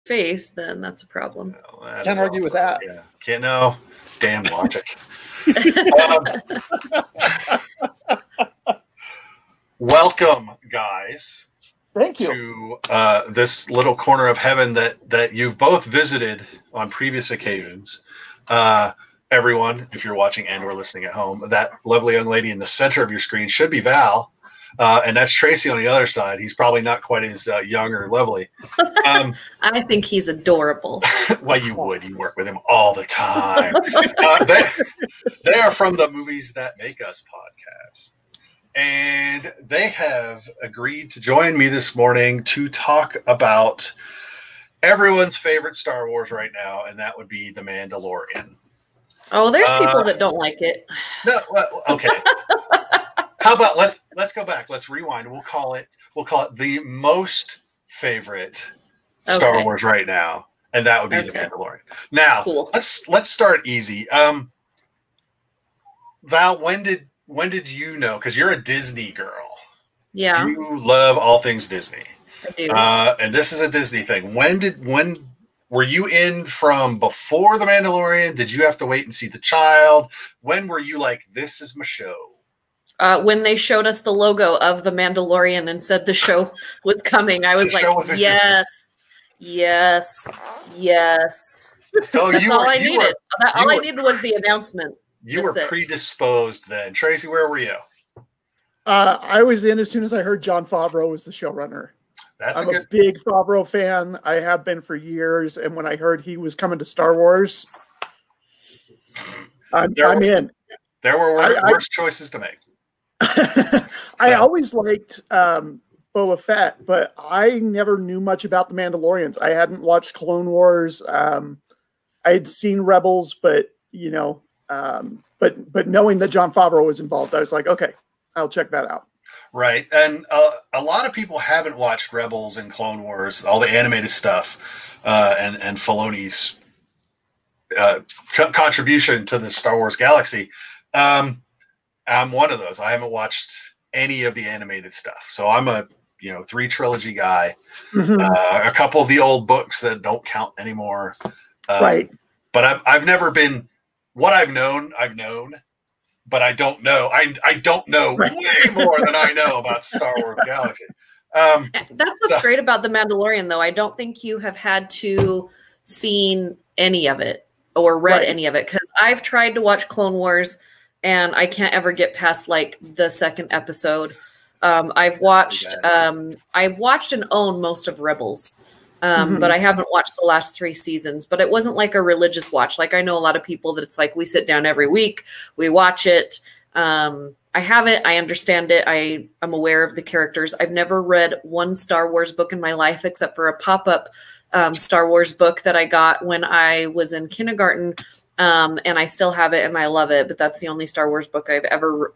face, then that's a problem. Well, Can't argue with that. Yeah, can't know. Damn logic. Welcome, guys. Thank you. To this little corner of heaven that you've both visited on previous occasions. Everyone, if you're watching and or listening at home, that lovely young lady in the center of your screen should be Val, and that's Tracy on the other side. He's probably not quite as young or lovely. I think he's adorable. Well, you would. You work with him all the time. They are from the Movies That Make Us podcast. And they have agreed to join me this morning to talk about everyone's favorite Star Wars right now, and that would be The Mandalorian. Oh, there's people that don't like it. No, well, okay. How about let's go back. Let's rewind. We'll call it the most favorite Star Wars right now, and that would be The Mandalorian. Now, cool. let's start easy. Val, when did you know? Because you're a Disney girl. Yeah. You love all things Disney. I do. And this is a Disney thing. When were you in from before The Mandalorian? Did you have to wait and see The Child? When were you like, this is my show? When they showed us the logo of The Mandalorian and said the show was coming, I was like, yes. So That's all I needed. All I needed was the announcement. You were predisposed then. Tracy, where were you? I was in as soon as I heard Jon Favreau was the showrunner. I'm a big Favreau fan. I have been for years. And when I heard he was coming to Star Wars, I'm in. There were worse choices to make. I always liked Boba Fett, but I never knew much about the Mandalorians. I hadn't watched Clone Wars. I had seen Rebels, but but knowing that Jon Favreau was involved, I was like, okay, I'll check that out. Right. And a lot of people haven't watched Rebels and Clone Wars, all the animated stuff, and Filoni's contribution to the Star Wars galaxy. I'm one of those. I haven't watched any of the animated stuff. So I'm a 3 trilogy guy. Mm-hmm. A couple of the old books that don't count anymore. Right. But I've never been what I've known, but I don't know. I don't know way more than I know about Star Wars Galaxy. That's what's great about The Mandalorian, though. I don't think you have had to seen any of it or read any of it, because I've tried to watch Clone Wars and I can't ever get past like the second episode. I've watched and own most of Rebels. But I haven't watched the last 3 seasons, but it wasn't like a religious watch. Like I know a lot of people that it's like, we sit down every week, we watch it. I haven't, I understand it. I'm aware of the characters. I've never read one Star Wars book in my life, except for a pop-up Star Wars book that I got when I was in kindergarten. And I still have it and I love it, but that's the only Star Wars book I've ever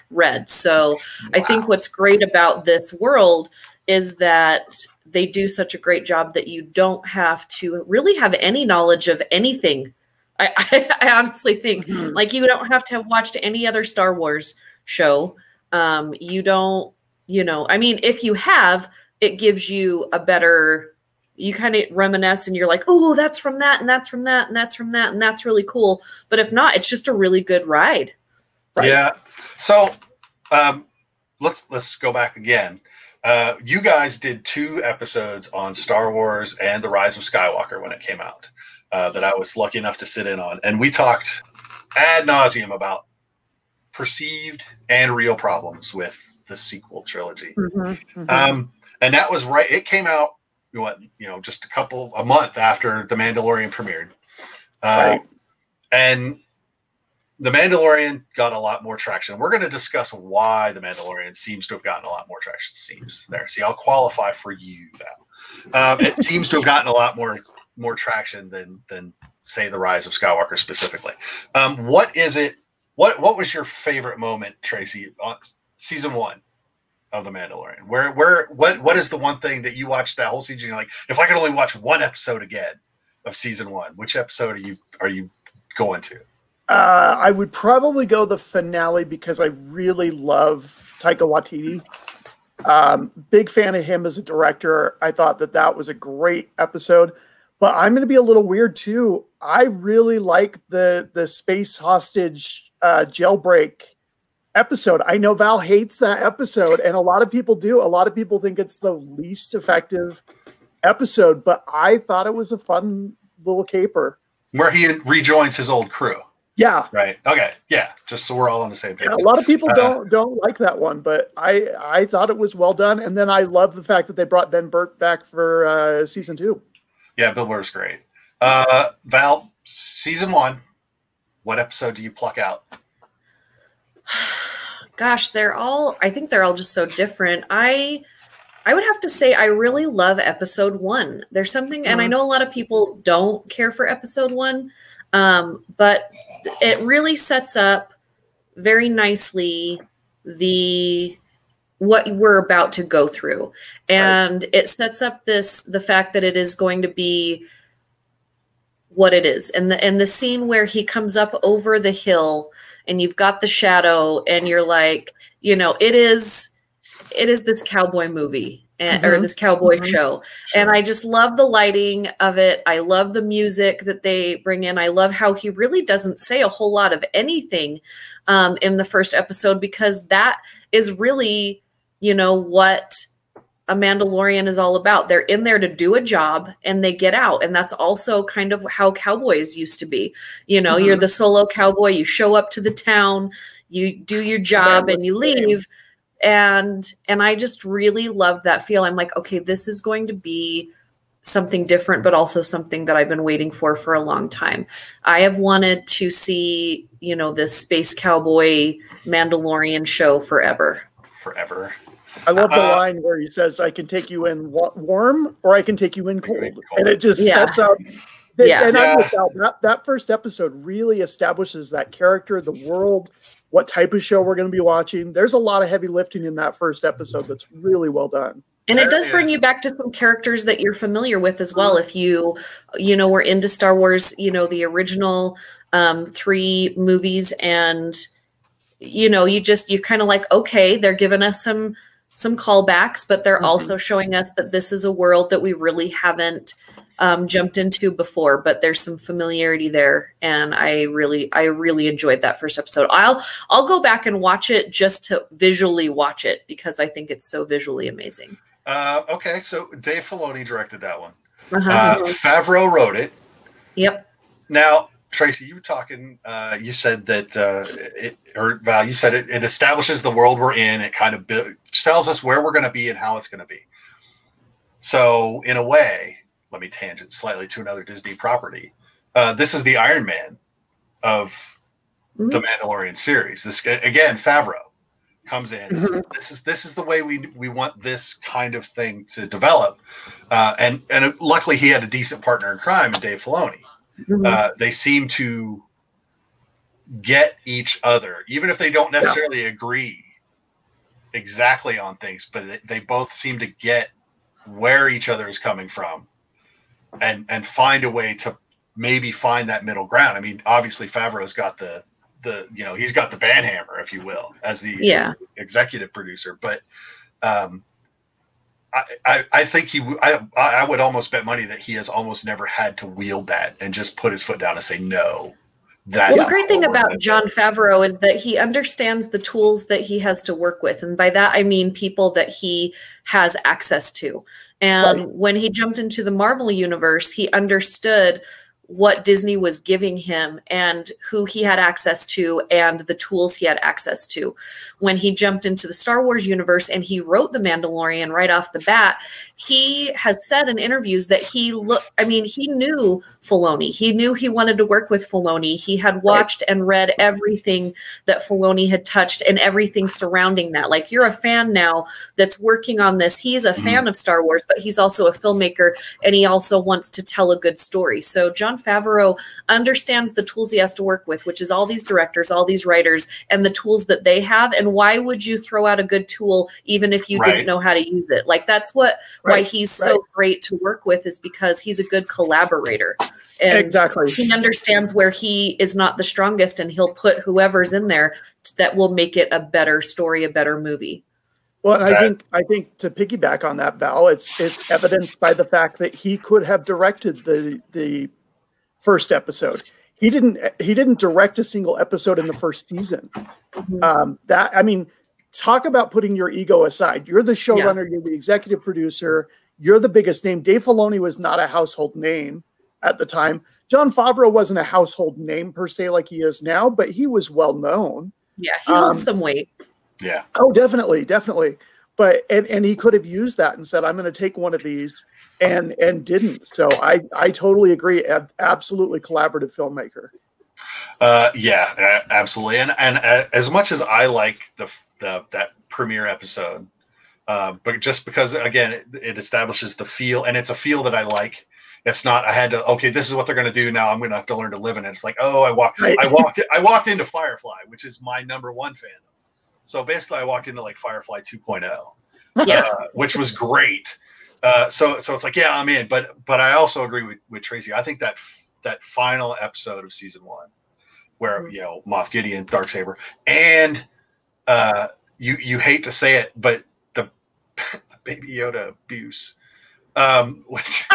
read. So I think what's great about this world is that they do such a great job that you don't have to really have any knowledge of anything. I honestly think like you don't have to have watched any other Star Wars show. You don't, I mean, if you have, it gives you a better, you kind of reminisce and you're like, oh, that's from that. And that's from that. And that's from that. And that's really cool. But if not, it's just a really good ride. Right? Yeah. So let's go back again. You guys did 2 episodes on Star Wars and The Rise of Skywalker when it came out that I was lucky enough to sit in on. And we talked ad nauseum about perceived and real problems with the sequel trilogy. And that was right. It came out, just a month after The Mandalorian premiered. And The Mandalorian got a lot more traction. We're going to discuss why The Mandalorian seems to have gotten a lot more traction. See, I'll qualify for you, Val. It seems to have gotten a lot more traction than say The Rise of Skywalker specifically. What is it? What was your favorite moment, Tracy, on season 1 of The Mandalorian? What is the one thing that you watched that whole season? You're like, if I could only watch one episode again of season 1, which episode are you going to? I would probably go the finale because I really love Taika Waititi. Big fan of him as a director. I thought that was a great episode. But I'm going to be a little weird too. I really like the space hostage jailbreak episode. I know Val hates that episode, and a lot of people do. A lot of people think it's the least effective episode, but I thought it was a fun little caper. Where he rejoins his old crew. Yeah. Right. Okay. Yeah. Just so we're all on the same page. Yeah, a lot of people don't like that one, but I thought it was well done. And then I love the fact that they brought Ben Burt back for season 2. Yeah, Bill Burr's great. Val, season 1, what episode do you pluck out? Gosh, I think they're all just so different. I would have to say I really love episode 1. There's something, and I know a lot of people don't care for episode 1, but it really sets up very nicely what we're about to go through. And it sets up the fact that it is going to be what it is. And the scene where he comes up over the hill and you've got the shadow and you're like, it is this cowboy movie. Or this cowboy show. Sure. And I just love the lighting of it. I love the music that they bring in. I love how he really doesn't say a whole lot of anything in the first episode, because that is really, what a Mandalorian is all about. They're in there to do a job and they get out. And that's also kind of how cowboys used to be. You're the solo cowboy. You show up to the town, you do your job and you leave. And I just really loved that feel. I'm like, okay, this is going to be something different, but also something that I've been waiting for a long time. I have wanted to see, this space cowboy Mandalorian show forever. Forever. I love the line where he says, I can take you in warm or I can take you in cold. And it just sets up. And that first episode really establishes that character, the world, what type of show we're going to be watching. There's a lot of heavy lifting in that first episode that's really well done. And it does bring you back to some characters that you're familiar with as well. If you were into Star Wars, the original 3 movies, and you kind of like, okay, they're giving us some callbacks, but they're also showing us that this is a world that we really haven't jumped into before, but there's some familiarity there, and I really enjoyed that first episode. I'll go back and watch it just to visually watch it, because I think it's so visually amazing. Okay, so Dave Filoni directed that one. Favreau wrote it. Yep. Now, Tracy, you were talking. You said that, or Val, you said it establishes the world we're in. It kind of tells us where we're going to be and how it's going to be. So, in a way, let me tangent slightly to another Disney property. This is the Iron Man of the Mandalorian series. This again, Favreau comes in. This is the way we want this kind of thing to develop. And luckily, he had a decent partner in crime in Dave Filoni. They seem to get each other, even if they don't necessarily agree exactly on things, but they both seem to get where each other is coming from. And find a way to maybe find that middle ground. I mean, obviously Favreau's got he's got the banhammer, if you will, as the executive producer. But I think I would almost bet money that he has almost never had to wield that and just put his foot down and say no. The great thing about Jon Favreau is that he understands the tools that he has to work with. And by that, I mean people that he has access to. And when he jumped into the Marvel universe, he understood what Disney was giving him and who he had access to and the tools he had access to. When he jumped into the Star Wars universe and he wrote The Mandalorian right off the bat, he has said in interviews that he knew Filoni. He knew he wanted to work with Filoni. He had watched and read everything that Filoni had touched and everything surrounding that. Like, you're a fan now that's working on this. He's a fan of Star Wars, but he's also a filmmaker, and he also wants to tell a good story. So Jon Favreau understands the tools he has to work with, which is all these directors, all these writers, and the tools that they have. And why would you throw out a good tool even if you didn't know how to use it? Like, that's why he's so great to work with, is because he's a good collaborator. And he understands where he is not the strongest, and he'll put whoever's in there that will make it a better story, a better movie. Well, and I think to piggyback on that, Val, it's evidenced by the fact that he could have directed the first episode. He didn't direct a single episode in the first season. Talk about putting your ego aside. You're the showrunner, you're the executive producer, you're the biggest name. Dave Filoni was not a household name at the time. Jon Favreau wasn't a household name per se like he is now, but he was well known. Yeah, he held some weight. Yeah. Oh, definitely. But and he could have used that and said, I'm going to take one of these, and didn't. So I totally agree. Absolutely collaborative filmmaker. Yeah, absolutely. And as much as I like that premiere episode, but just because again it establishes the feel, and it's a feel that I like. It's not, I had to, okay, this is what they're going to do now. I'm going to have to learn to live in it. It's like, oh, I walked into Firefly, which is my #1 fandom. So basically I walked into like Firefly 2.0, which was great. So it's like, yeah, I'm in, but I also agree with Tracy. I think that final episode of season 1 where, Moff Gideon, Darksaber, and you hate to say it, but the Baby Yoda abuse, with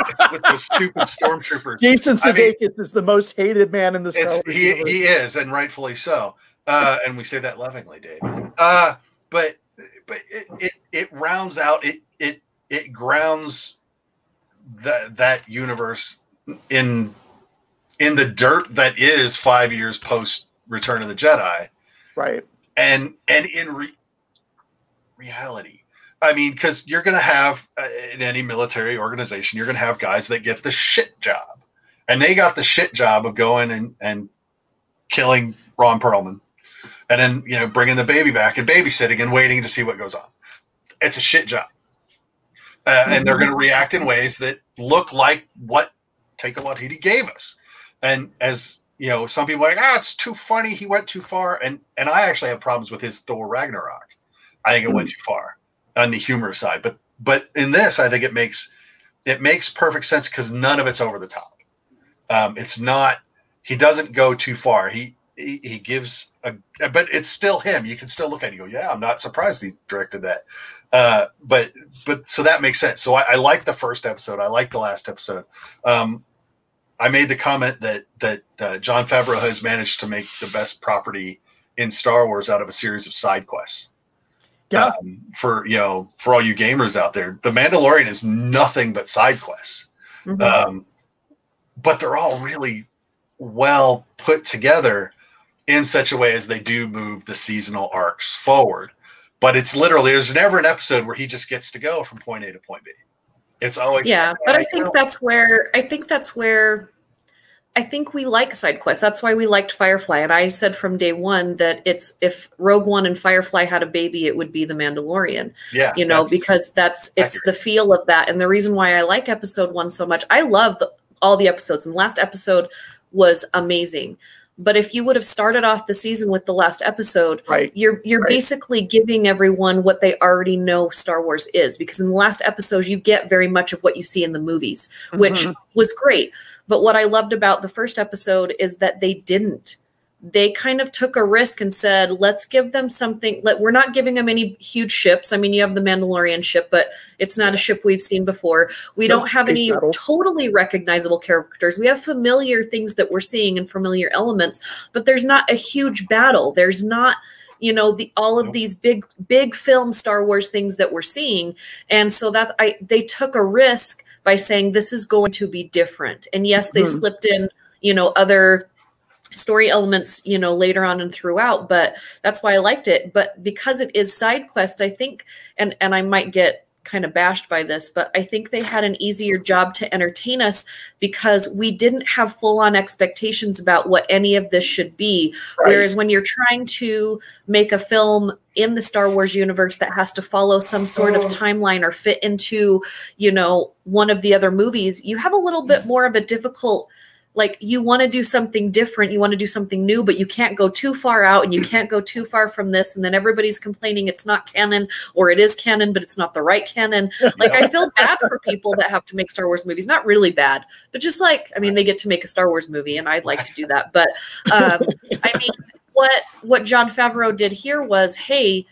the stupid stormtroopers. Jason Sudeikis is the most hated man in the Star Wars universe. He is, and rightfully so. And we say that lovingly, Dave. But it rounds out it grounds that universe in the dirt that is 5 years post Return of the Jedi, right? And in reality. I mean, because you're going to have, in any military organization, you're going to have guys that get the shit job. And they got the shit job of going and killing Ron Perlman. And then, bringing the baby back and babysitting and waiting to see what goes on. It's a shit job. And they're going to react in ways that look like what Taika Waititi gave us. And as, some people are like, it's too funny. He went too far. And I actually have problems with his Thor Ragnarok. I think it went too far on the humor side, but in this, I think it makes perfect sense because none of it's over the top. It's not. He doesn't go too far. He gives but it's still him. You can still look at it and go, yeah, I'm not surprised he directed that. But so that makes sense. So I like the first episode. I like the last episode. I made the comment that Jon Favreau has managed to make the best property in Star Wars out of a series of side quests. Yeah. For all you gamers out there, The Mandalorian is nothing but side quests. But they're all really well put together in such a way as they do move the seasonal arcs forward. But it's literally, there's never an episode where he just gets to go from point A to point B. It's always but I think that's where I think we like side quests. That's why we liked Firefly. And I said from day one that if Rogue One and Firefly had a baby, it would be The Mandalorian. Yeah. Because it's the feel of that. And the reason why I like episode 1 so much, I love all the episodes. And the last episode was amazing. But if you would have started off the season with the last episode, you're basically giving everyone what they already know Star Wars is. Because in the last episodes, you get very much of what you see in the movies, which was great. But what I loved about the first episode is that they didn't. They kind of took a risk and said, let's give them something. We're not giving them any huge ships. I mean, you have the Mandalorian ship, but it's not a ship we've seen before. We don't have any totally recognizable characters. We have familiar things that we're seeing and familiar elements, but there's not a huge battle. There's not, all of these big film Star Wars things that we're seeing. And so they took a risk by saying this is going to be different. And yes, they slipped in, other story elements, later on and throughout, but that's why I liked it. But because it is side quest, I think, and I might get kind of bashed by this, but I think they had an easier job to entertain us because we didn't have full-on expectations about what any of this should be. Whereas when you're trying to make a film in the Star Wars universe that has to follow some sort of timeline or fit into, one of the other movies, you have a little bit more of a difficult, you want to do something different, you want to do something new, but you can't go too far out and you can't go too far from this. And then everybody's complaining it's not canon, or it is canon, but it's not the right canon. I feel bad for people that have to make Star Wars movies. Not really bad, but just they get to make a Star Wars movie and I'd like to do that. But what Jon Favreau did here was, hey,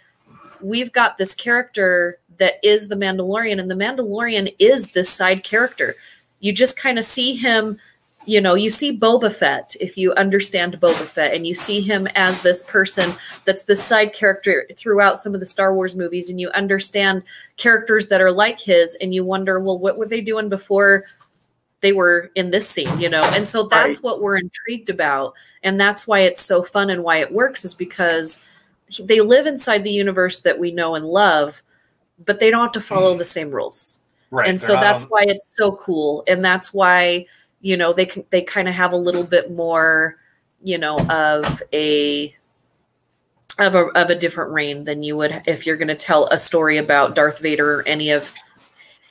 we've got this character that is the Mandalorian, and the Mandalorian is this side character. You just kind of see him, you know, you see Boba Fett, if you understand Boba Fett, and you see him as this person that's this side character throughout some of the Star Wars movies, and you understand characters that are like his, and you wonder, well, what were they doing before they were in this scene, you know? And so that's what we're intrigued about. And that's why it's so fun and why it works, is because they live inside the universe that we know and love, but they don't have to follow the same rules. Right. And so that's why it's so cool. And that's why, you know, they kind of have a little bit more, you know, of a different reign than you would if you're going to tell a story about Darth Vader or any of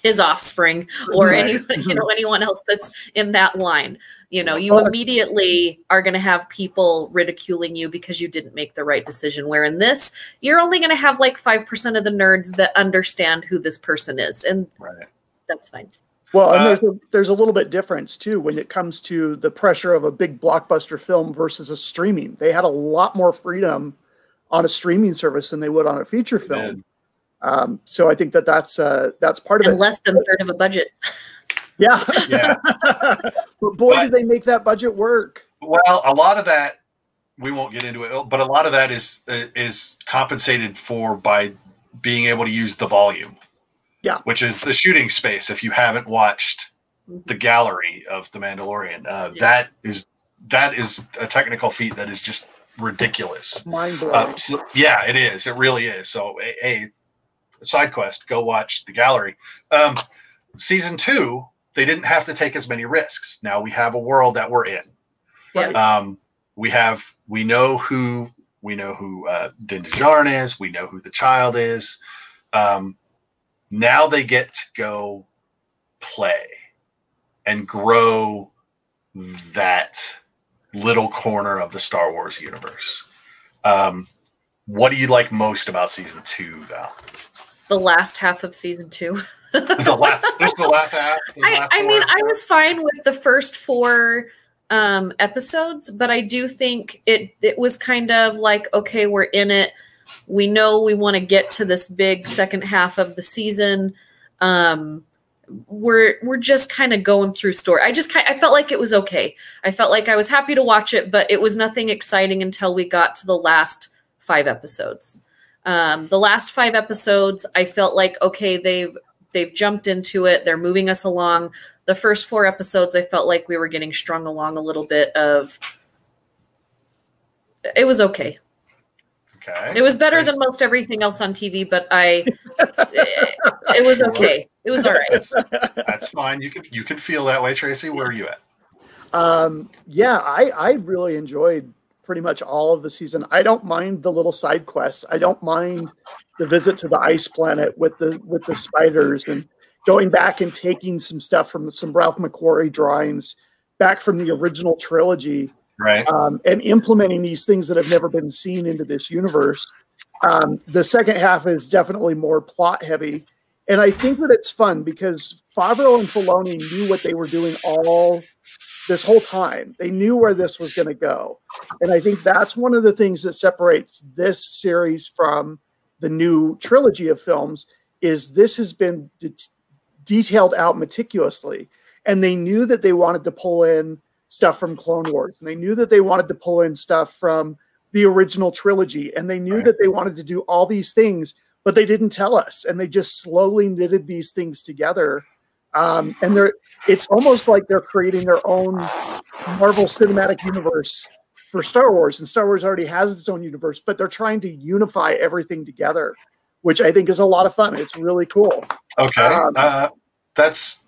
his offspring or anyone, you know, anyone else that's in that line. You know, you immediately are going to have people ridiculing you because you didn't make the right decision. Where in this, you're only going to have like 5% of the nerds that understand who this person is, and that's fine. Well, and there's a little bit difference too when it comes to the pressure of a big blockbuster film versus a streaming. They had a lot more freedom on a streaming service than they would on a feature film. So I think that's part of it. And less than a third of a budget. Yeah. But boy, did they make that budget work. Well, a lot of that, we won't get into it, but a lot of that is compensated for by being able to use the volume. Yeah. Which is the shooting space. If you haven't watched the gallery of The Mandalorian, that is a technical feat that is just ridiculous. Mind-blowing. So, yeah, it is. It really is. So, side quest, go watch the gallery. Season 2, they didn't have to take as many risks. Now we have a world that we're in. Right. We know who Din Djarin is. We know who the child is. Now they get to go play and grow that little corner of the Star Wars universe. What do you like most about season 2, Val? The last half of season 2. Just the last half. I mean, I was fine with the first 4 episodes, but I do think it was kind of like, okay, we're in it. We know we want to get to this big second half of the season. We're just kind of going through story. I felt like it was okay. I felt like I was happy to watch it, but it was nothing exciting until we got to the last 5 episodes. The last 5 episodes, I felt like, okay, they've jumped into it. They're moving us along. The first 4 episodes, I felt like we were getting strung along a little bit of, it was okay. Okay. It was better than most everything else on TV, but it was okay. It was all right. That's fine. You can feel that way, Tracy. Where are you at? Yeah, I really enjoyed pretty much all of the season. I don't mind the little side quests. I don't mind the visit to the ice planet with the spiders and going back and taking some stuff from some Ralph McQuarrie drawings back from the original trilogy. Right. And implementing these things that have never been seen into this universe. The second half is definitely more plot heavy. And I think that it's fun because Favreau and Filoni knew what they were doing all this whole time. They knew where this was going to go. And I think that's one of the things that separates this series from the new trilogy of films is this has been detailed out meticulously. And they knew that they wanted to pull in stuff from Clone Wars. And they knew that they wanted to pull in stuff from the original trilogy. And they knew that they wanted to do all these things, but they didn't tell us. And they just slowly knitted these things together. And it's almost like they're creating their own Marvel Cinematic Universe for Star Wars. And Star Wars already has its own universe, but they're trying to unify everything together, which I think is a lot of fun. It's really cool. Okay. That's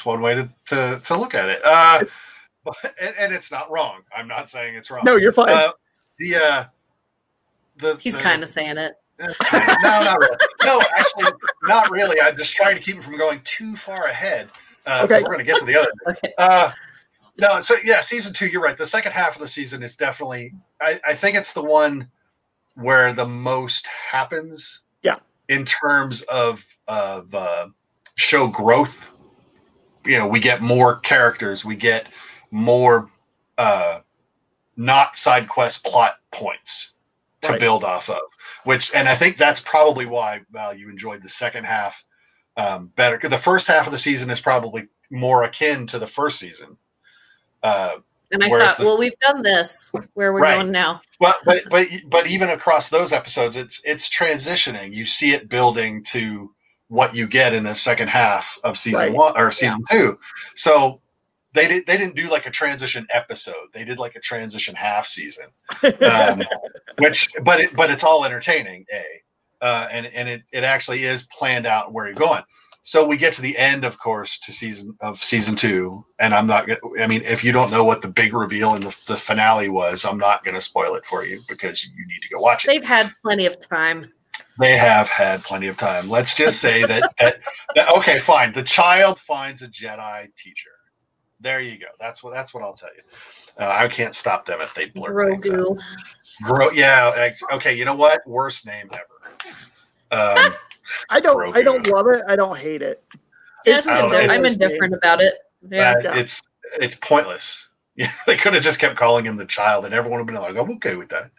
one way to look at it. And it's not wrong. I'm not saying it's wrong. No, you're fine. He's kind of saying it. No, not really. No, actually, not really. I'm just trying to keep him from going too far ahead. Okay. We're going to get to the other. Okay. No, so yeah, season 2, you're right. The second half of the season is definitely, I think it's the one where the most happens. Yeah. In terms of show growth. You know, we get more characters. We get more not side quest plot points to build off of. And I think that's probably why, Val, you enjoyed the second half better. The first half of the season is probably more akin to the first season. And I thought, well, we've done this. Where we're going now? But even across those episodes, it's transitioning. You see it building to what you get in the second half of season one or season two. So they didn't do like a transition episode. They did like a transition half season, but it's all entertaining. And it actually is planned out where you're going. So we get to the end, of course, to season two, and I'm not gonna. I mean, if you don't know what the big reveal in the finale was, I'm not going to spoil it for you because you need to go watch it. They've had plenty of time. They have had plenty of time. Let's just say that okay, fine. The child finds a Jedi teacher. There you go. That's what I'll tell you. I can't stop them if they blur things out. Yeah. Okay. You know what? Worst name ever. I don't love it. I don't hate it. I'm indifferent about it. Yeah. It's pointless. Yeah, they could have just kept calling him the child, and everyone would have been like, "I'm okay with that."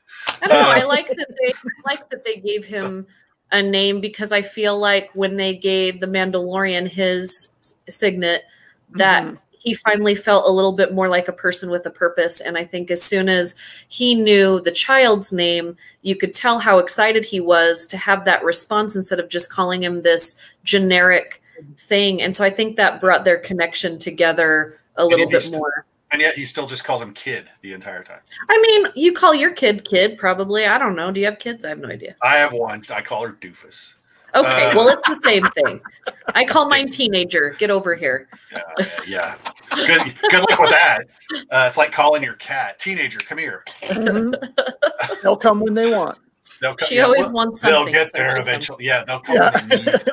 I don't know. I like that they gave him a name because I feel like when they gave the Mandalorian his signet, that he finally felt a little bit more like a person with a purpose. And I think as soon as he knew the child's name, you could tell how excited he was to have that response instead of just calling him this generic thing. And so I think that brought their connection together a little bit more. And yet he still just calls him kid the entire time. I mean, you call your kid probably. I don't know. Do you have kids? I have no idea. I have one. I call her Doofus. Okay, well, it's the same thing. I call mine teenager. Get over here. Yeah. Good luck with that. It's like calling your cat. Teenager, come here. They'll come when they want. She always wants something. They'll get there eventually. Yeah, they'll come when they need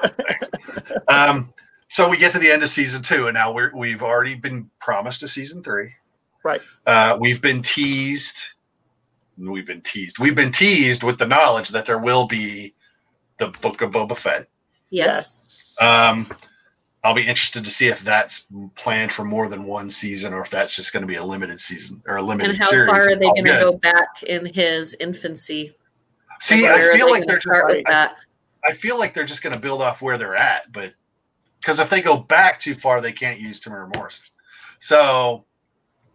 something. So we get to the end of season 2, and now we've already been promised a season 3. Right. We've been teased. We've been teased with the knowledge that there will be the Book of Boba Fett. Yes. I'll be interested to see if that's planned for more than one season or if that's just going to be a limited season or a limited series. And how far are they going to go back in his infancy? See, I feel like they're just going to build off where they're at, but because if they go back too far, they can't use Tamara Morrison. So,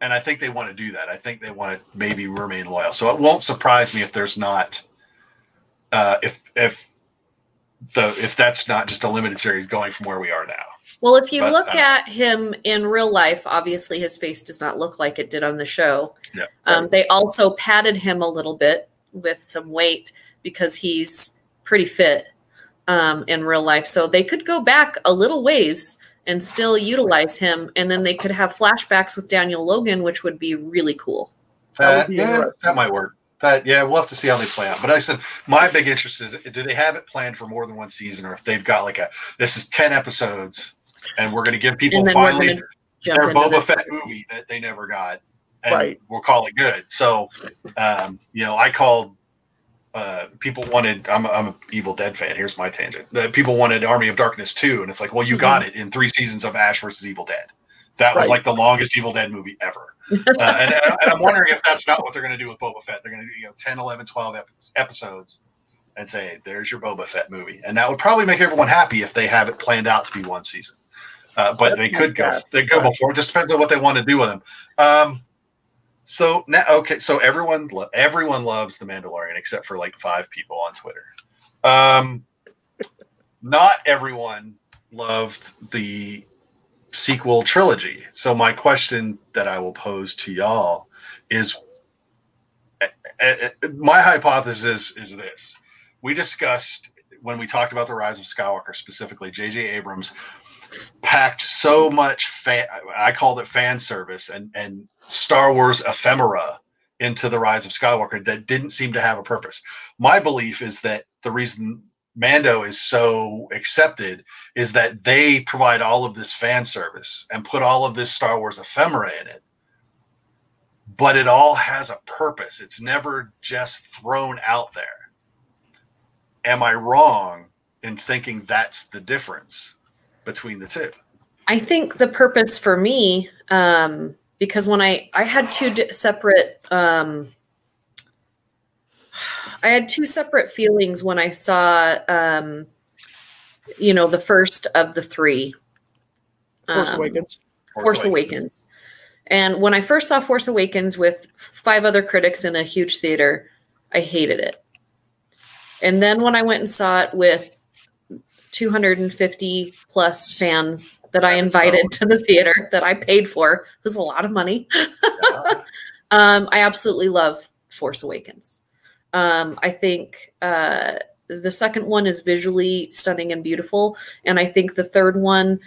and I think they want to do that. I think they want to maybe remain loyal. So it won't surprise me if there's not, if that's not just a limited series going from where we are now. Well, if you look at him in real life, obviously his face does not look like it did on the show. Yeah. They also padded him a little bit with some weight because he's pretty fit in real life. So they could go back a little ways and still utilize him. And then they could have flashbacks with Daniel Logan, which would be really cool. That might work. We'll have to see how they play out. But I said my big interest is, do they have it planned for more than one season, or if they've got this is 10 episodes, and we're going to give people finally their Boba Fett movie that they never got, and we'll call it good. So, I called. People wanted. I'm an Evil Dead fan. Here's my tangent. People wanted Army of Darkness 2, and it's like, well, you got it in 3 seasons of Ash versus Evil Dead. That was like the longest Evil Dead movie ever. And I'm wondering if that's not what they're going to do with Boba Fett. They're going to do 10, 11, 12 episodes and say, there's your Boba Fett movie. And that would probably make everyone happy if they have it planned out to be one season. But they could go. They go before. It just depends on what they want to do with them. So now, okay. So everyone loves The Mandalorian except for 5 people on Twitter. Not everyone loved the sequel trilogy. So my question that I will pose to y'all is, my hypothesis is this. We discussed when we talked about The Rise of Skywalker, specifically J.J. Abrams packed so much I called it fan service and Star Wars ephemera into The Rise of Skywalker that didn't seem to have a purpose. My belief is that the reason Mando is so accepted is that they provide all of this fan service and put all of this Star Wars ephemera in it, but it all has a purpose. It's never just thrown out there. Am I wrong in thinking that's the difference between the two? I think the purpose for me, because when I had 2 separate I had two separate feelings when I saw, you know, the first of the three. Force Awakens. Force Awakens. And when I first saw Force Awakens with 5 other critics in a huge theater, I hated it. And then when I went and saw it with 250 plus fans that I invited to the theater that I paid for, it was a lot of money. I absolutely love Force Awakens. I think the second one is visually stunning and beautiful. And I think the third one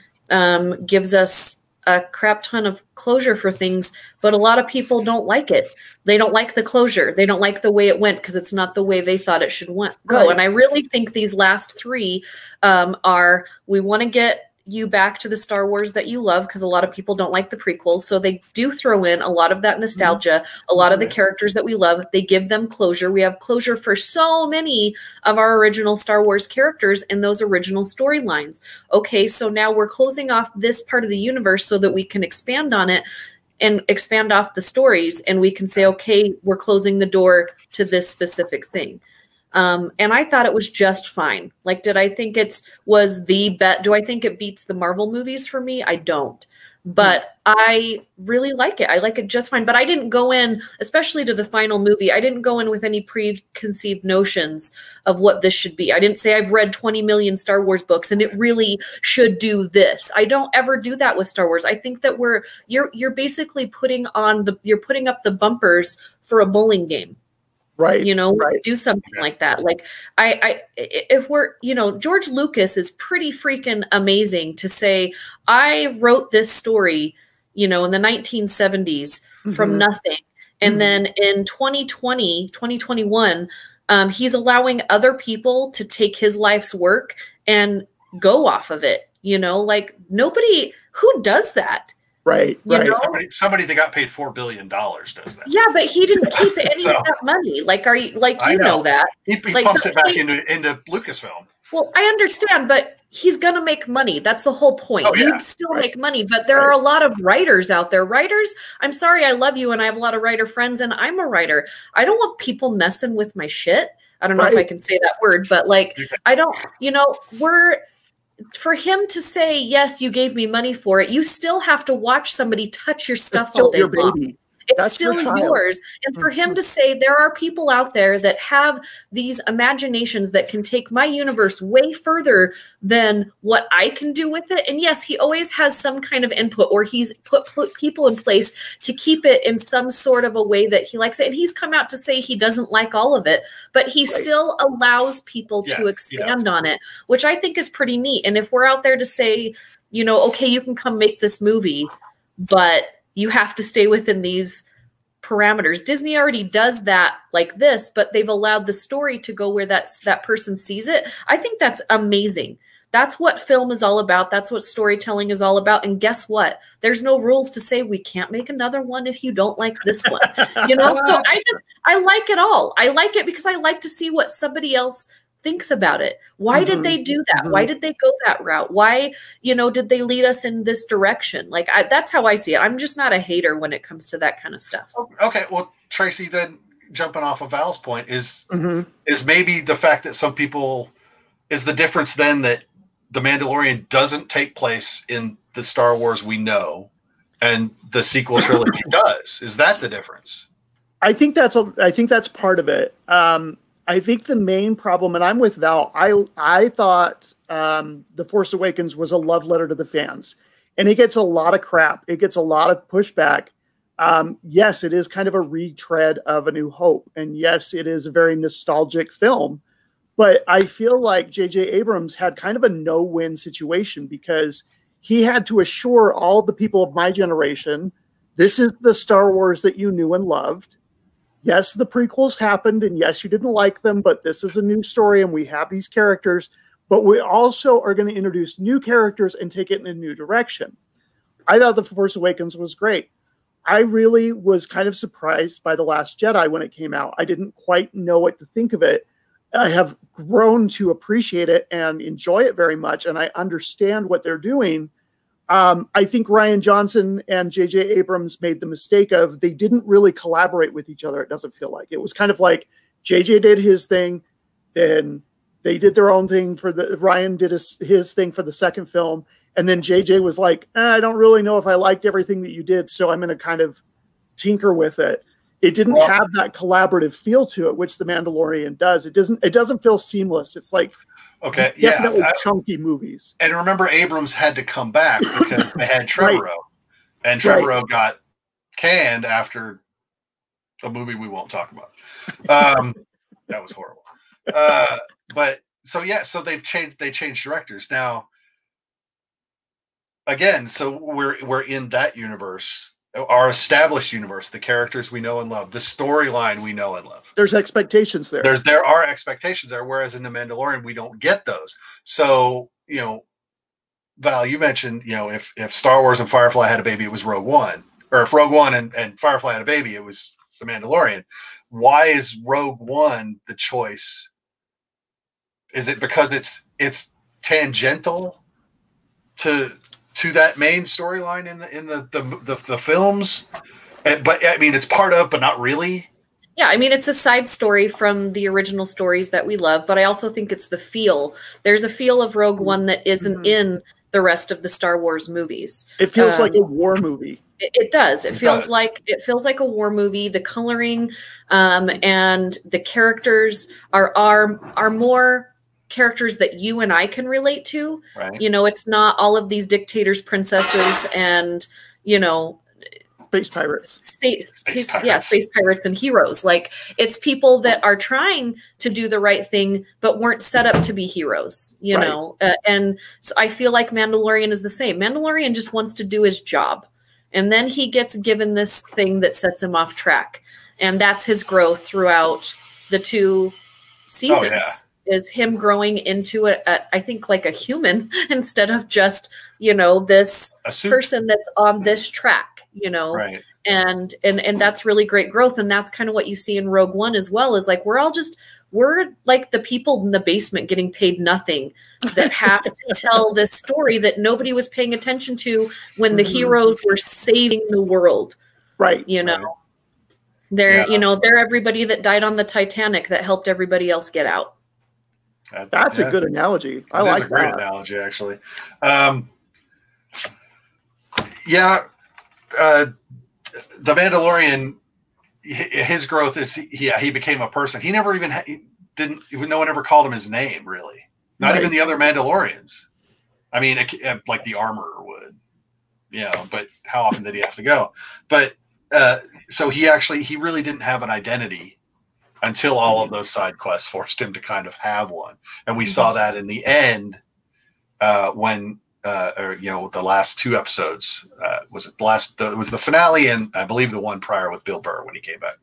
gives us a crap ton of closure for things, but a lot of people don't like it. They don't like the closure. They don't like the way it went because it's not the way they thought it should go. Right. And I really think these last 3 are, we want to get you back to the Star Wars that you love, because a lot of people don't like the prequels. So they do throw in a lot of that nostalgia, a lot of the characters that we love. They give them closure. We have closure for so many of our original Star Wars characters in those original storylines. Okay, so now we're closing off this part of the universe so that we can expand on it and expand off the stories, and we can say, okay, we're closing the door to this specific thing. And I thought it was just fine. Like, did I think was the bet? Do I think it beats the Marvel movies for me? I don't. But I really like it. I like it just fine. But I didn't go in, especially to the final movie, I didn't go in with any preconceived notions of what this should be. I didn't say I've read 20 million Star Wars books and it really should do this. I don't ever do that with Star Wars. I think that you're basically putting up the bumpers for a bowling game. Right. You know, right. Do something like that. Like if we're, you know, George Lucas is pretty freaking amazing to say, I wrote this story, you know, in the 1970s from nothing. And then in 2021, he's allowing other people to take his life's work and go off of it. You know, like who does that? Right, right. Somebody that got paid $4 billion does that. Yeah, but he didn't keep any of that money. Like, you know that he pumps it back into Lucasfilm. Well, I understand, but he's gonna make money. That's the whole point. Oh, yeah. You'd still make money, but there are a lot of writers out there. Writers, I'm sorry, I love you, and I have a lot of writer friends, and I'm a writer. I don't want people messing with my shit. I don't know if I can say that word, but like, I don't. You know, for him to say, yes, you gave me money for it, you still have to watch somebody touch your stuff all day long. It's still yours. And for him to say, there are people out there that have these imaginations that can take my universe way further than what I can do with it. And yes, he always has some kind of input, or he's put people in place to keep it in some sort of a way that he likes it. And he's come out to say he doesn't like all of it, but he still allows people to expand on it, which I think is pretty neat. And if we're out there to say, you know, okay, you can come make this movie, but you have to stay within these parameters. Disney already does that like this, but they've allowed the story to go where that person sees it. I think that's amazing. That's what film is all about. That's what storytelling is all about. And guess what? There's no rules to say we can't make another one if you don't like this one. You know, so I like it all. I like it because I like to see what somebody else thinks about it. Why did they do that? Why did they go that route? Why, you know, did they lead us in this direction? Like, that's how I see it. I'm just not a hater when it comes to that kind of stuff. Okay. Well, Tracy, then jumping off of Val's point is maybe the fact that some people is the difference then that The Mandalorian doesn't take place in the Star Wars we know and the sequel trilogy does. Is that the difference? I think that's part of it. I think the main problem, and I'm with Val, I thought The Force Awakens was a love letter to the fans. And it gets a lot of crap. It gets a lot of pushback. Yes, it is kind of a retread of A New Hope. And yes, it is a very nostalgic film. But I feel like J.J. Abrams had kind of a no-win situation because he had to assure all the people of my generation, this is the Star Wars that you knew and loved. Yes, the prequels happened, and yes, you didn't like them, but this is a new story, and we have these characters. But we also are going to introduce new characters and take it in a new direction. I thought The Force Awakens was great. I really was kind of surprised by The Last Jedi when it came out. I didn't quite know what to think of it. I have grown to appreciate it and enjoy it very much, and I understand what they're doing. I think Rian Johnson and J.J. Abrams made the mistake of they didn't really collaborate with each other. It doesn't feel like it was kind of like JJ did his thing, then they did their own thing for Ryan did his thing for the second film, and then JJ was like, I don't really know if I liked everything that you did, so I'm going to kind of tinker with it. It didn't have that collaborative feel to it, which The Mandalorian does. It doesn't feel seamless. It's like definitely chunky movies. And remember, Abrams had to come back because they had Favreau, and Favreau got canned after a movie we won't talk about. That was horrible. But so they changed directors now. Again, so we're in that universe, our established universe, the characters we know and love, the storyline we know and love. There's expectations there. There are expectations there, whereas in The Mandalorian we don't get those. So, Val, you mentioned, if Star Wars and Firefly had a baby, it was Rogue One. Or if Rogue One and Firefly had a baby, it was The Mandalorian. Why is Rogue One the choice? Is it because it's tangential to that main storyline in the films? But I mean, it's part of, but not really. Yeah, I mean, it's a side story from the original stories that we love, but I also think it's the feel. There's a feel of Rogue One that isn't in the rest of the Star Wars movies. It feels like a war movie. It does. It feels like a war movie. The coloring and the characters are more characters that you and I can relate to. Right. It's not all of these dictators, princesses, and space pirates. Space pirates and heroes. Like, it's people that are trying to do the right thing but weren't set up to be heroes, know. And so I feel like Mandalorian is the same. Mandalorian just wants to do his job, and then he gets given this thing that sets him off track, and that's his growth throughout the 2 seasons. Oh, yeah. Is him growing into I think, like a human instead of just, this person that's on this track, Right. And that's really great growth. And that's kind of what you see in Rogue One as well, is like, we're like the people in the basement getting paid nothing that have to tell this story that nobody was paying attention to when the heroes were saving the world. Right. Right. They're everybody that died on the Titanic that helped everybody else get out. That's a good analogy. I like that. That's a great analogy, actually. The Mandalorian, his growth is he became a person. He never even no one ever called him his name, really. Not even the other Mandalorians. I mean, like the armorer would, but how often did he have to go? But so he really didn't have an identity until all of those side quests forced him to kind of have one. And we saw that in the end when the last 2 episodes, it was the finale, and I believe the one prior with Bill Burr when he came back.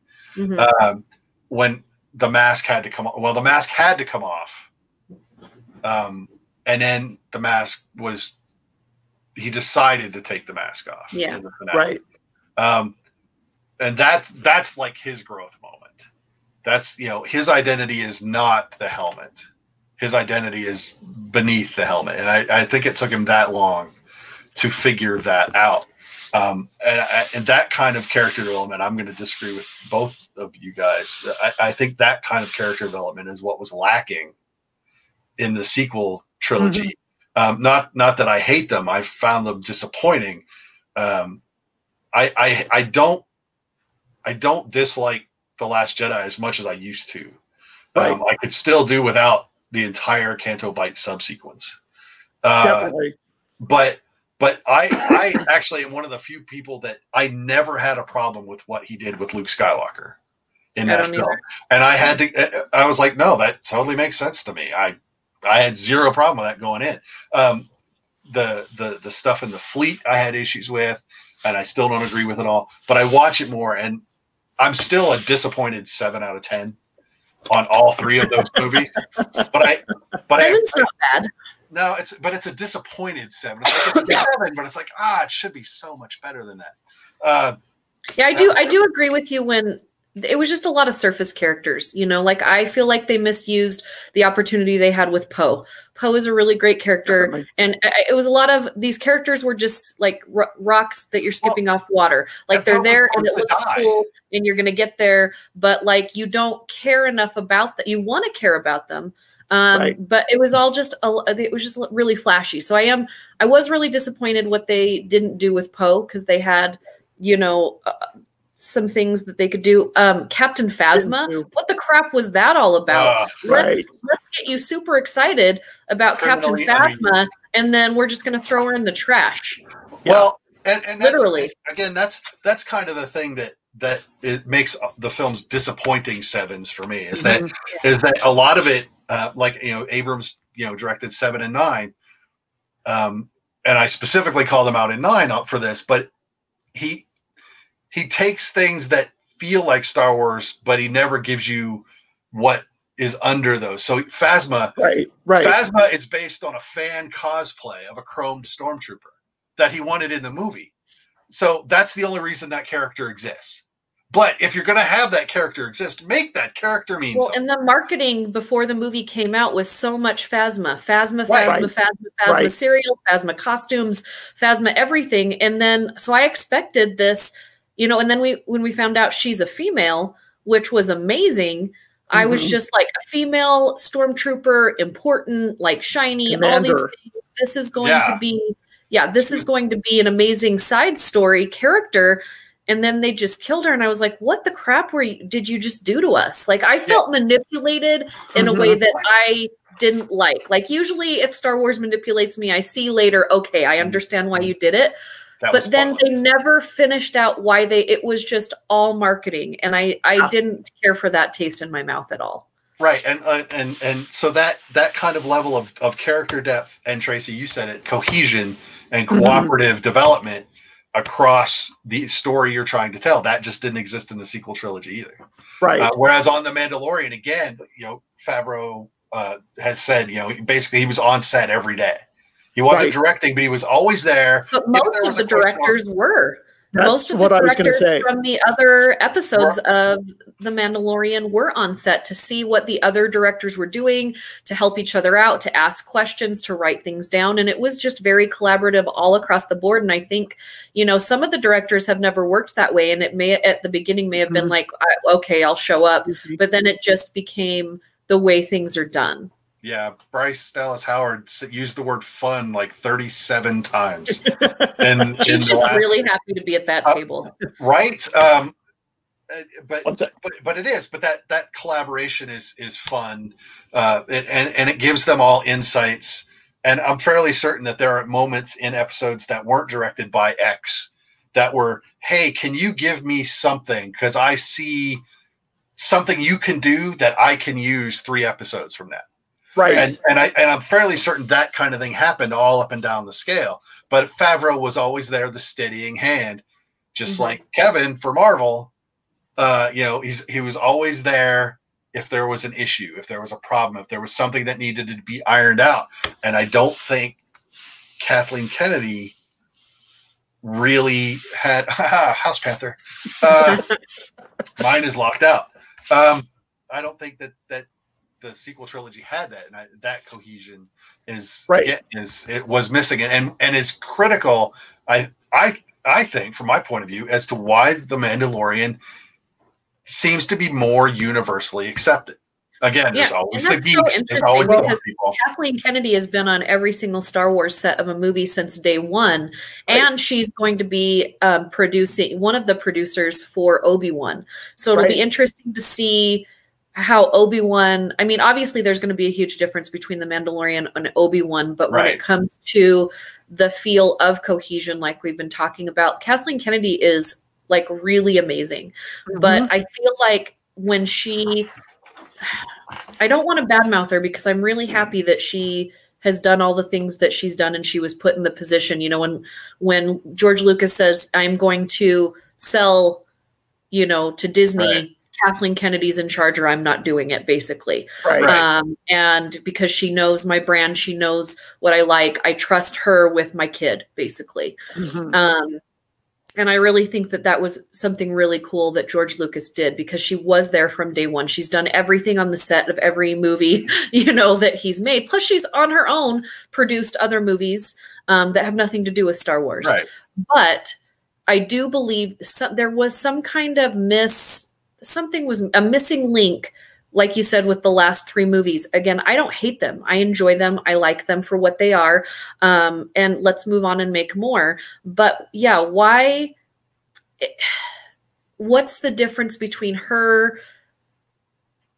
When the mask had to come off. Well, the mask had to come off. And then the mask he decided to take the mask off. Yeah. In the finale. Right. And that's like his growth moment. That's, his identity is not the helmet. His identity is beneath the helmet. And I think it took him that long to figure that out. And that kind of character development, I'm going to disagree with both of you guys. I think that kind of character development is what was lacking in the sequel trilogy. Not that I hate them. I found them disappointing. I don't dislike The Last Jedi as much as I used to. I could still do without the entire Canto Bight subsequence. Definitely. But I actually am one of the few people that I never had a problem with what he did with Luke Skywalker in that film. And I was like, no, that totally makes sense to me. I had zero problem with that going in. The stuff in the fleet I had issues with, and I still don't agree with it all, but I watch it more, and I'm still a disappointed 7 out of 10 on all 3 of those movies. But 7's not bad. No, it's a disappointed 7. It's like a 7, but it's like, it should be so much better than that. I do agree with you when it was just a lot of surface characters, you know, like I feel like they misused the opportunity they had with Poe. Poe is a really great character. Definitely. And it was a lot of these characters were just like rocks that you're skipping off water. Like they're there and it looks cool and you're going to get there, but like you don't care enough about that. You want to care about them. But it was all just, it was just really flashy. So I was really disappointed what they didn't do with Poe, because they had, you know, some things that they could do. Captain Phasma, what the crap was that all about? Let's get you super excited about Captain Phasma, and then we're just going to throw her in the trash. Well, and literally, again, that's kind of the thing that it makes the film's disappointing sevens for me, is that a lot of it, like, you know, Abrams, you know, directed 7 and 9, and I specifically call them out in 9 for this, but he takes things that feel like Star Wars, but he never gives you what is under those. So Phasma, Phasma is based on a fan cosplay of a chromed stormtrooper that he wanted in the movie. So that's the only reason that character exists. But if you're going to have that character exist, make that character mean something. And the marketing before the movie came out was so much Phasma cereal, Phasma costumes, Phasma everything. And then, so I expected this, you know, and then when we found out she's a female, which was amazing, I was just like, a female stormtrooper, important, like shiny, Commander. All these things. This is going to be, this is going to be an amazing side story character. And then they just killed her. And I was like, what the crap did you just do to us? Like, I felt manipulated in a way that I didn't like. Like, usually if Star Wars manipulates me, I see later, okay, I understand why you did it. But then they never finished out why it was just all marketing. And I didn't care for that taste in my mouth at all. Right. And so that kind of level of character depth, and Tracy, you said it, cohesion and cooperative development across the story you're trying to tell, that just didn't exist in the sequel trilogy either. Right. Whereas on The Mandalorian, again, you know, Favreau has said, you know, basically he was on set every day. He wasn't directing, but he was always there. But most of the directors were. Most of the directors from the other episodes of The Mandalorian were on set to see what the other directors were doing, to help each other out, to ask questions, to write things down. And it was just very collaborative all across the board. And I think, you know, some of the directors have never worked that way. And it may, at the beginning, may have been like, okay, I'll show up. But then it just became the way things are done. Yeah, Bryce Dallas Howard used the word fun like 37 times. And she's just really happy to be at that table. Right. But it is. But that collaboration is fun. And it gives them all insights. And I'm fairly certain that there are moments in episodes that weren't directed by X that were, hey, can you give me something? Because I see something you can do that I can use 3 episodes from now. Right. And I'm fairly certain that kind of thing happened all up and down the scale. But Favreau was always there, the steadying hand, just like Kevin for Marvel. You know, he was always there if there was an issue, if there was a problem, if there was something that needed to be ironed out. And I don't think Kathleen Kennedy really had House Panther. Mine is locked out. I don't think that the sequel trilogy had that, and that cohesion it was missing, and is critical. I think, from my point of view, as to why The Mandalorian seems to be more universally accepted. Again, there's always the geeks. There's always the people. Kathleen Kennedy has been on every single Star Wars set of a movie since day one, and she's going to be producing one of the producers for Obi-Wan. So it'll be interesting to see how Obi-Wan, I mean, obviously there's going to be a huge difference between The Mandalorian and Obi-Wan, but when it comes to the feel of cohesion, like we've been talking about, Kathleen Kennedy is like really amazing. But I feel like when I don't want to badmouth her, because I'm really happy that she has done all the things that she's done and she was put in the position, you know, when George Lucas says, I'm going to sell, you know, to Disney, Kathleen Kennedy's in charge, or I'm not doing it, basically. And because she knows my brand, she knows what I like. I trust her with my kid, basically. And I really think that that was something really cool that George Lucas did, because she was there from day one. She's done everything on the set of every movie, that he's made. Plus, she's on her own produced other movies that have nothing to do with Star Wars. Right. But I do believe there was some kind of something was a missing link, like you said, with the last 3 movies. Again, I don't hate them. I enjoy them. I like them for what they are. And let's move on and make more. But yeah, what's the difference between her,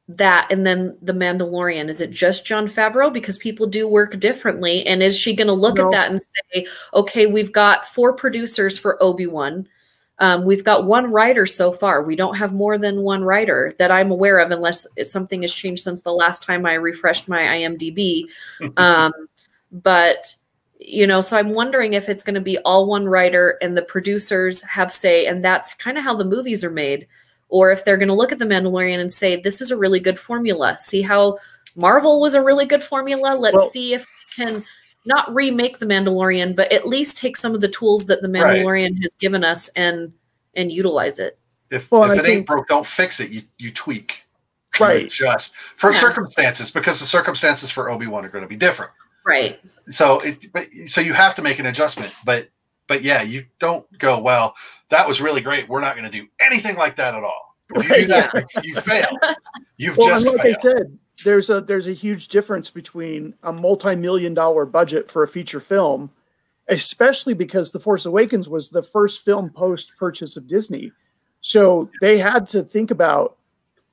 that, and then The Mandalorian? Is it just Jon Favreau? Because people do work differently. And is she going to look at that and say, okay, we've got 4 producers for Obi-Wan. We've got 1 writer so far. We don't have more than 1 writer that I'm aware of, unless something has changed since the last time I refreshed my IMDb. But, so I'm wondering if it's going to be all 1 writer and the producers have say, and that's kind of how the movies are made. Or if they're going to look at The Mandalorian and say, this is a really good formula. See how Marvel was a really good formula? Let's see if we can not remake The Mandalorian, but at least take some of the tools that The Mandalorian has given us and utilize it. If it ain't broke, don't fix it. You tweak. Right. You adjust for circumstances, because the circumstances for Obi-Wan are going to be different. Right. So you have to make an adjustment, but yeah, you don't go, well, that was really great. We're not going to do anything like that at all. If you do that, you fail. You've just failed. Like I said, there's a huge difference between a multi-million-dollar budget for a feature film, especially because The Force Awakens was the first film post-purchase of Disney. So they had to think about,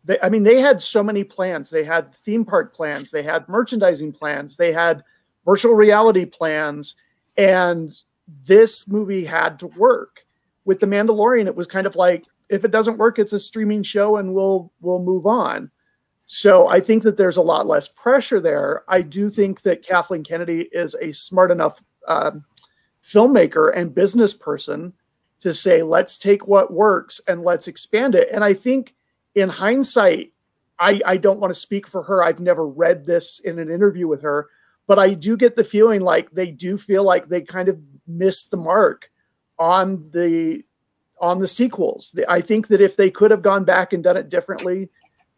they had so many plans. They had theme park plans. They had merchandising plans. They had virtual reality plans. And this movie had to work. With The Mandalorian, it was kind of like, if it doesn't work, it's a streaming show and we'll move on. So I think that there's a lot less pressure there. I do think that Kathleen Kennedy is a smart enough filmmaker and business person to say, let's take what works and let's expand it. And I think in hindsight, I don't want to speak for her. I've never read this in an interview with her, but I do get the feeling like they do feel like they kind of missed the mark on the sequels. I think that if they could have gone back and done it differently,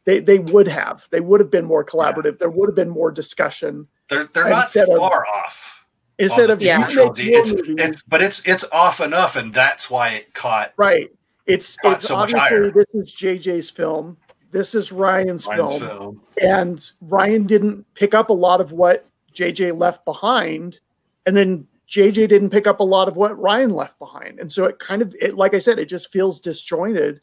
they would have. They would have been more collaborative. Yeah. There would have been more discussion. They're not far off. Instead of it's off enough, and that's why it caught. Right. It's so obviously this is JJ's film. This is Ryan's film. And Ryan didn't pick up a lot of what JJ left behind, and then JJ didn't pick up a lot of what Ryan left behind. And so it kind of, like I said, it just feels disjointed.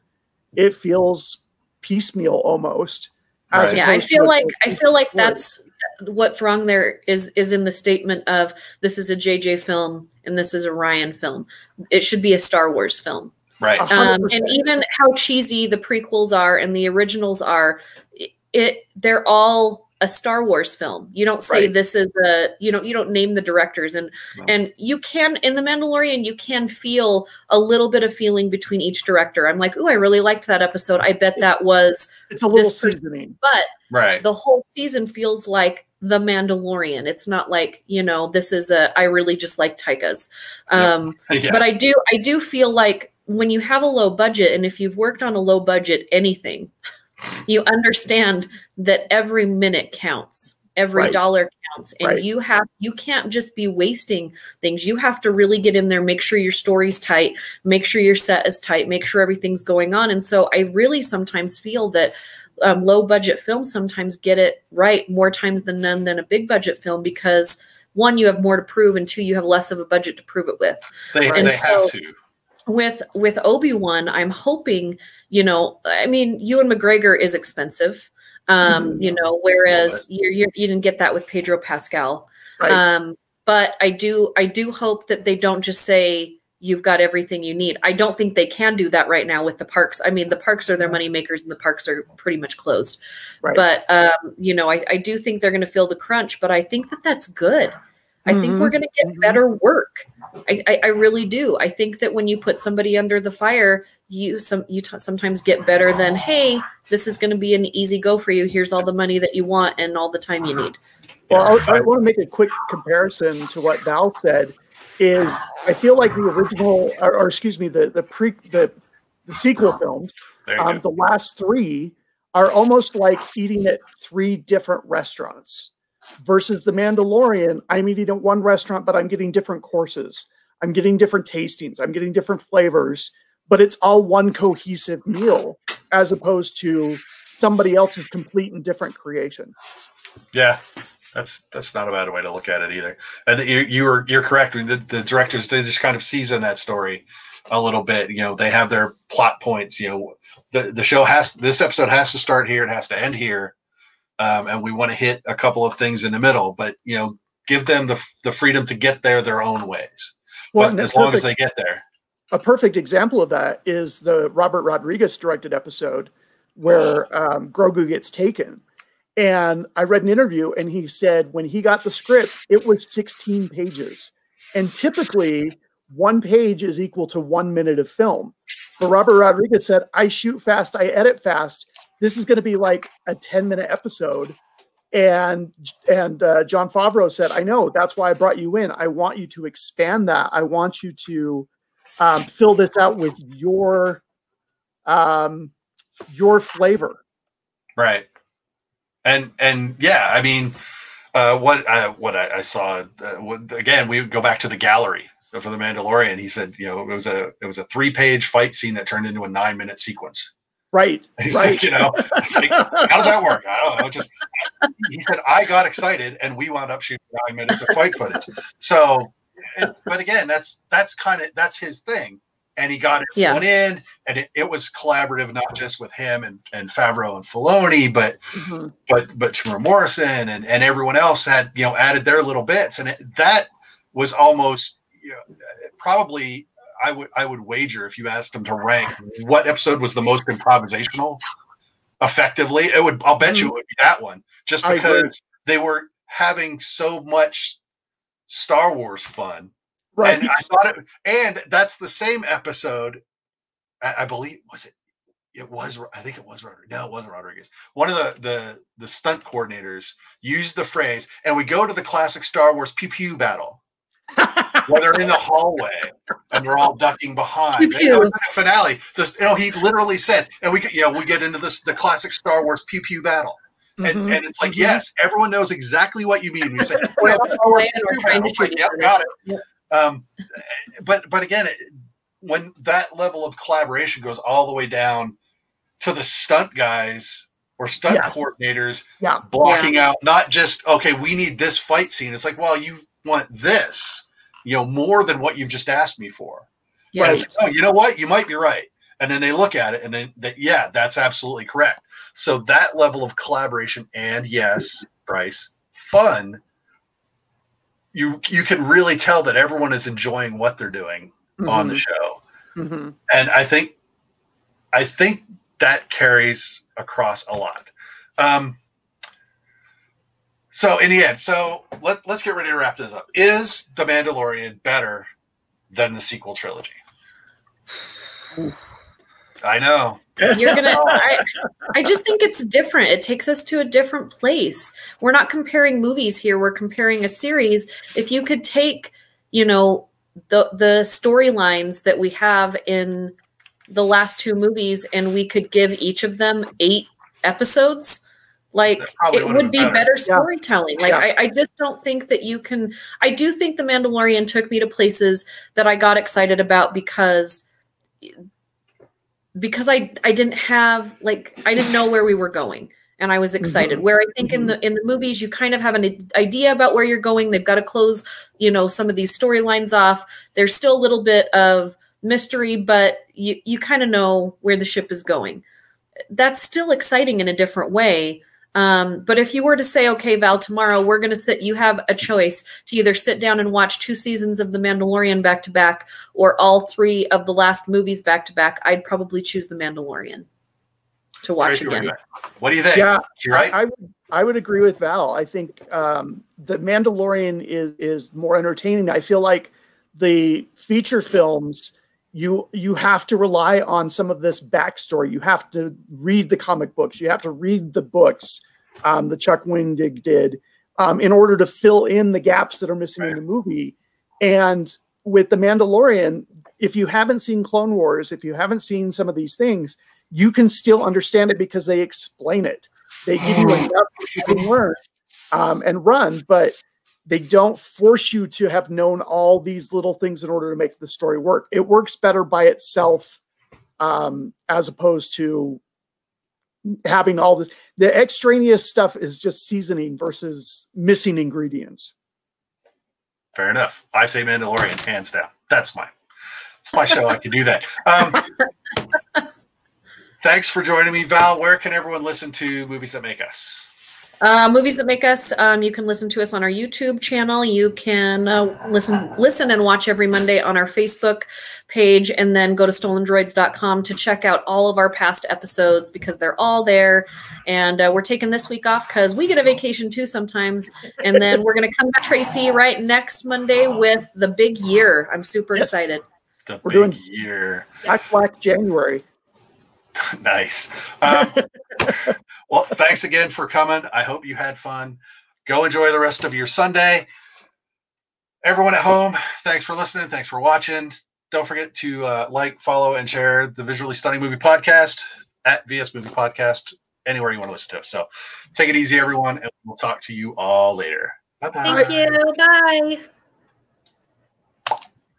It feels piecemeal almost. Yeah, I feel like that's what's wrong there is in the statement of this is a JJ film and this is a Ryan film. It should be a Star Wars film. Right. And even how cheesy the prequels are and the originals are, they're all a Star Wars film. You don't say this is you don't name the directors, and you can, in The Mandalorian, you can feel a little bit of feeling between each director. I'm like, ooh, I really liked that episode. I bet that was it's a little seasoning, but the whole season feels like The Mandalorian. It's not like, this is I really just like Taika's. But I do feel like when you have a low budget, and if you've worked on a low budget anything, you understand that every minute counts, every dollar counts, and you can't just be wasting things. You have to really get in there, make sure your story's tight, make sure your set is tight, make sure everything's going on. And so I really sometimes feel that low budget films sometimes get it right more times than none than a big budget film, because 1, you have more to prove, and 2, you have less of a budget to prove it with. They have to. With Obi-Wan, I'm hoping, Ewan McGregor is expensive, whereas you didn't get that with Pedro Pascal. Right. But I do hope that they don't just say you've got everything you need. I don't think they can do that right now with the parks. I mean, the parks are their money makers, and the parks are pretty much closed. Right. But I do think they're going to feel the crunch, but I think that that's good. I think we're going to get better work. I really do. I think that when you put somebody under the fire, you sometimes get better than, hey, this is going to be an easy go for you. Here's all the money that you want and all the time you need. Well, I want to make a quick comparison to what Val said. is I feel like the original, or excuse me, the sequel films, the last three are almost like eating at 3 different restaurants, versus The Mandalorian. I'm eating at one restaurant, but I'm getting different courses. I'm getting different tastings. I'm getting different flavors, but it's all one cohesive meal as opposed to somebody else's complete and different creation. Yeah. That's not a bad way to look at it either. And you're correct. I mean, the directors, they just kind of season that story a little bit. You know, they have their plot points. You know, the show this episode has to start here, it has to end here, and we want to hit a couple of things in the middle. But you know, give them the freedom to get there their own ways. Well, but as long as they get there. A perfect example of that is the Robert Rodriguez directed episode where Grogu gets taken. And I read an interview, and he said when he got the script, it was 16 pages. And typically, 1 page is equal to 1 minute of film. But Robert Rodriguez said, I shoot fast, I edit fast. This is going to be like a 10-minute episode. And Jon Favreau said, I know, that's why I brought you in. I want you to expand that. I want you to fill this out with your flavor. Right. And yeah, I mean, what I saw again, we go back to the gallery for the Mandalorian. He said, you know, it was a 3-page fight scene that turned into a 9-minute sequence. Right. He's right. Like, you know, it's like, how does that work? I don't know. He said, I got excited, and we wound up shooting 9 minutes of fight footage. So, but again, that's his thing. And he got it one in, and it was collaborative, not just with him and Favreau and Filoni, but Tamara Morrison and everyone else had, you know, added their little bits, and that was almost, you know, probably I would wager if you asked them to rank what episode was the most improvisational, effectively, I'll bet you it would be that one, just because they were having so much Star Wars fun. Right. And I thought and that's the same episode. I believe I think it was Rodriguez. No, it wasn't Rodriguez. One of the stunt coordinators used the phrase, and we go to the classic Star Wars pew pew battle, where they're in the hallway and they're all ducking behind. Pew pew. The finale. He literally said, and we get into the classic Star Wars pew pew battle. And it's like, yes, everyone knows exactly what you mean. You say, we're trying to shoot. Yep, got it. Yep. But again, when that level of collaboration goes all the way down to the stunt guys or stunt coordinators blocking out, not just, okay, we need this fight scene. It's like, well, you want this, you know, more than what you've just asked me for. Yes. Like, oh, you know what? You might be right. And then they look at it and then that's absolutely correct. So that level of collaboration and yes, Bryce, fun, you can really tell that everyone is enjoying what they're doing on the show. And I think that carries across a lot. So in the end, let's get ready to wrap this up. Is The Mandalorian better than the sequel trilogy? I know. I just think it's different. It takes us to a different place. We're not comparing movies here. We're comparing a series. If you could take, you know, the storylines that we have in the last 2 movies, and we could give each of them 8 episodes, like it would be better storytelling. Like I just don't think that you can. I do think The Mandalorian took me to places that I got excited about because I didn't have, like, I didn't know where we were going, and I was excited. Where I think in the movies, you kind of have an idea about where you're going. They've got to close, you know, some of these storylines off. There's still a little bit of mystery, but you kind of know where the ship is going. That's still exciting in a different way. But if you were to say, okay, Val, tomorrow we're going to you have a choice to either sit down and watch 2 seasons of The Mandalorian back to back or all 3 of the last movies back to back, I'd probably choose The Mandalorian to watch again. What do you think? Yeah, right? I would agree with Val. I think The Mandalorian is more entertaining. I feel like the feature films, you have to rely on some of this backstory. You have to read the comic books. You have to read the books that Chuck Wendig did in order to fill in the gaps that are missing in the movie. And with The Mandalorian, if you haven't seen Clone Wars, if you haven't seen some of these things, you can still understand it because they explain it. They give you enough that you can learn and run, but they don't force you to have known all these little things in order to make the story work. It works better by itself as opposed to having all this. The extraneous stuff is just seasoning versus missing ingredients. Fair enough. I say Mandalorian, hands down. It's my show. I can do that. Thanks for joining me, Val. Where can everyone listen to Movies That Make Us? Movies That Make Us. You can listen to us on our YouTube channel. You can listen and watch every Monday on our Facebook page, and then go to stolendroids.com to check out all of our past episodes because they're all there. And we're taking this week off because we get a vacation too sometimes. And then we're going to come to Tracy right next Monday with The Big Year. I'm super excited. We're doing Year. Black January. Nice. Well, thanks again for coming. I hope you had fun. Go enjoy the rest of your Sunday. Everyone at home, thanks for listening. Thanks for watching. Don't forget to like, follow, and share the Visually Stunning Movie Podcast at VS Movie Podcast, anywhere you want to listen to us. So take it easy, everyone, and we'll talk to you all later. Bye-bye. Thank you. Bye.